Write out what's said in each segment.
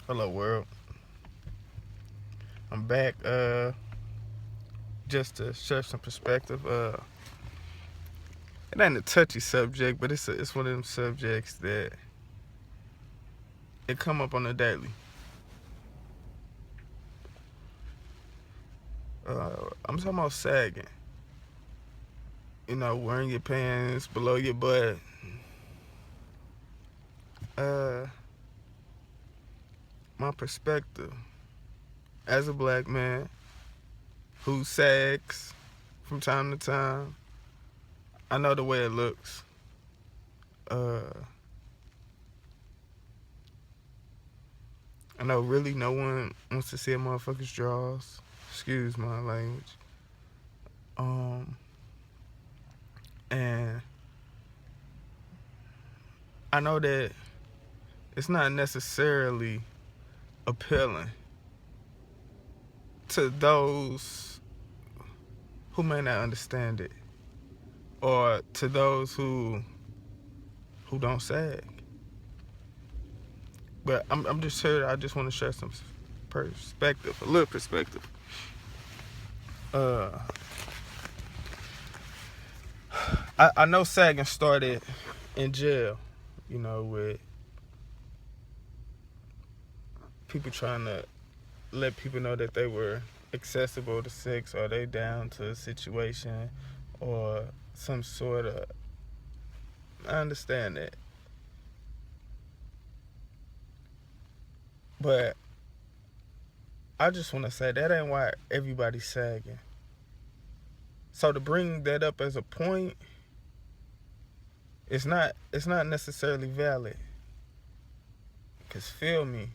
Hello world. I'm back just to share some perspective. It ain't a touchy subject, but it's one of them subjects that it come up on the daily. I'm talking about sagging. Wearing your pants below your butt. Uh my perspective as a black man who sags from time to time, I know the way it looks. Uh I know really no one wants to see a motherfucker's drawers. Excuse my language. Um, and I know that it's not necessarily appealing to those who may not understand it, or to those who don't sag. But I'm just here. I just want to share some perspective, a little perspective. Uh, I know sagging started in jail. With people trying to let people know that they were accessible to sex, or they down to a situation, or some sort of. I understand that, but I just want to say that ain't why everybody's sagging. So to bring that up as a point, it's not necessarily valid. Cause feel me,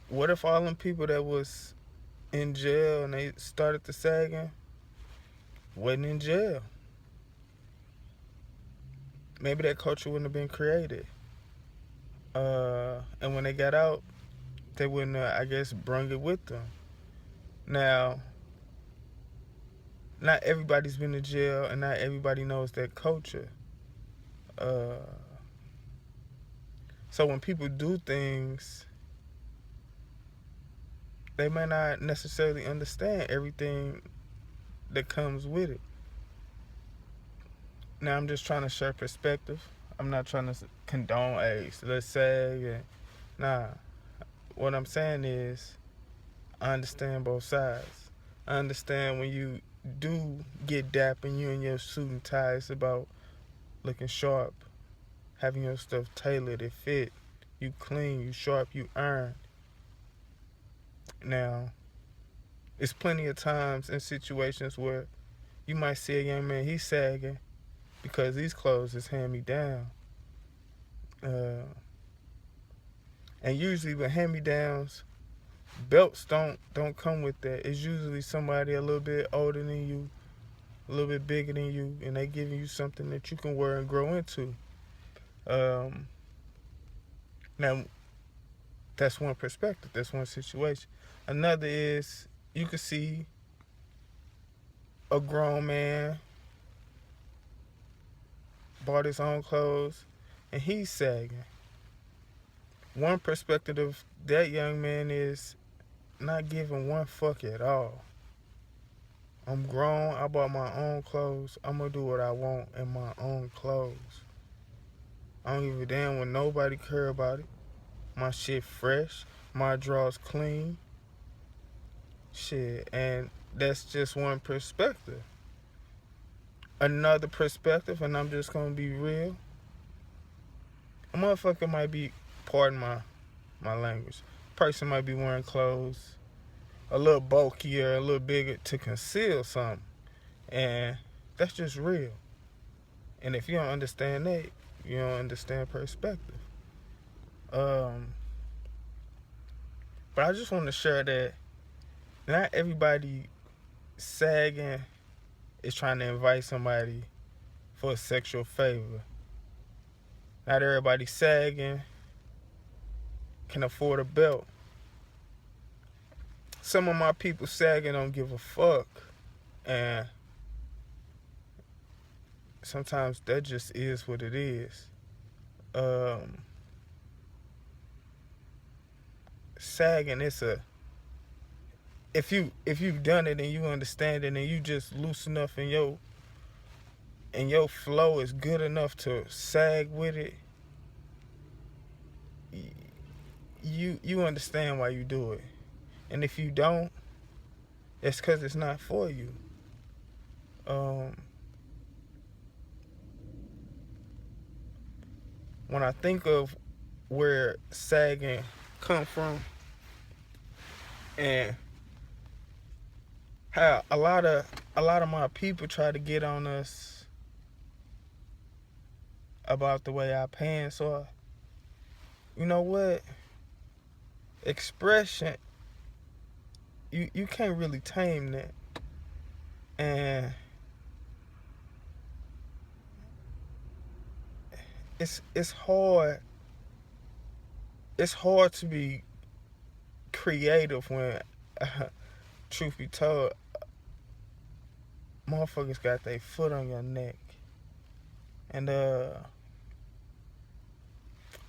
what if all them people that was in jail and they started the sagging wasn't in jail? Maybe that culture wouldn't have been created. And when they got out, they wouldn't have, I guess, brung it with them. Now, not everybody's been to jail, and not everybody knows that culture. Uh, so when people do things, they may not necessarily understand everything that comes with it. Now, I'm just trying to share perspective. I'm not trying to condone, hey, so let's say, nah. What I'm saying is, I understand both sides. I understand when you do get dap and you in your suit and tie, it's about looking sharp, having your stuff tailored, it fit, you clean, you sharp, you earn. Now, it's plenty of times in situations where you might see a young man, he's sagging because these clothes is hand me down. Uh, and usually with hand me downs, belts don't come with that. It's usually somebody a little bit older than you, a little bit bigger than you, and they giving you something that you can wear and grow into. Um, Now, that's one perspective. That's one situation. Another is you could see a grown man bought his own clothes and he's sagging. One perspective of that young man is not giving one fuck at all. I'm grown. I bought my own clothes. I'm gonna do what I want in my own clothes. I don't give a damn when nobody care about it. My shit fresh. My drawers clean. Shit, and that's just one perspective. Another perspective, and I'm just gonna be real. A motherfucker might be, pardon my language. Person might be wearing clothes a little bulkier, a little bigger to conceal something, and that's just real. And if you don't understand that, you don't understand perspective. Um, but I just want to share that not everybody sagging is trying to invite somebody for a sexual favor. Not everybody sagging can afford a belt. Some of my people sagging don't give a fuck. And sometimes that just is what it is. Um, sagging, it's a if you've done it and you understand it and you just loose enough and your flow is good enough to sag with it, you understand why you do it. And if you don't, it's because it's not for you. Um, when I think of where sagging come from and how a lot of my people try to get on us about the way our pants are. You know what? Expression, you can't really tame that. And it's hard. It's hard to be creative when, truth be told, motherfuckers got their foot on your neck. And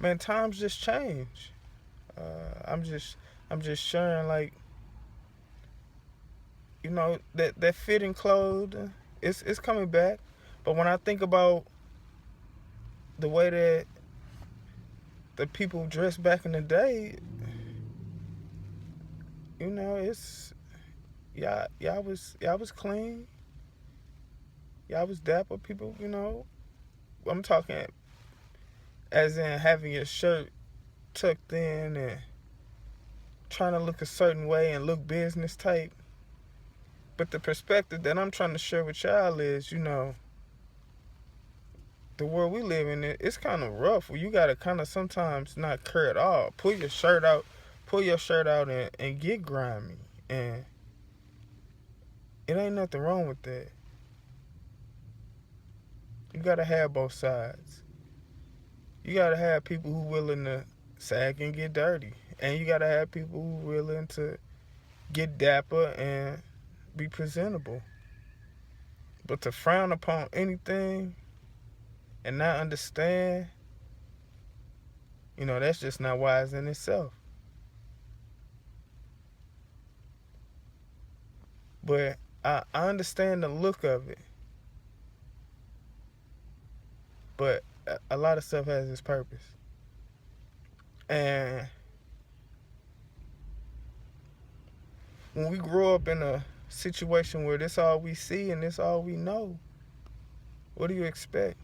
man, times just change. I'm just sharing, like, you know, that fitting clothing, it's coming back. But when I think about the way that the people dressed back in the day, you know, it's y'all was clean, y'all was dapper people, you know. I'm talking as in having your shirt tucked in and trying to look a certain way and look business type. But the perspective that I'm trying to share with y'all is, you know, the world we live in, it's kind of rough. Where you gotta kind of sometimes not care at all. Pull your shirt out and get grimy. And it ain't nothing wrong with that. You gotta have both sides. You gotta have people who willing to sag and get dirty, and you gotta have people who willing to get dapper and be presentable. But to frown upon anything and not understand, you know, that's just not wise in itself. But I understand the look of it, but a lot of stuff has its purpose. And when we grow up in a situation where this all we see and this all we know, what do you expect?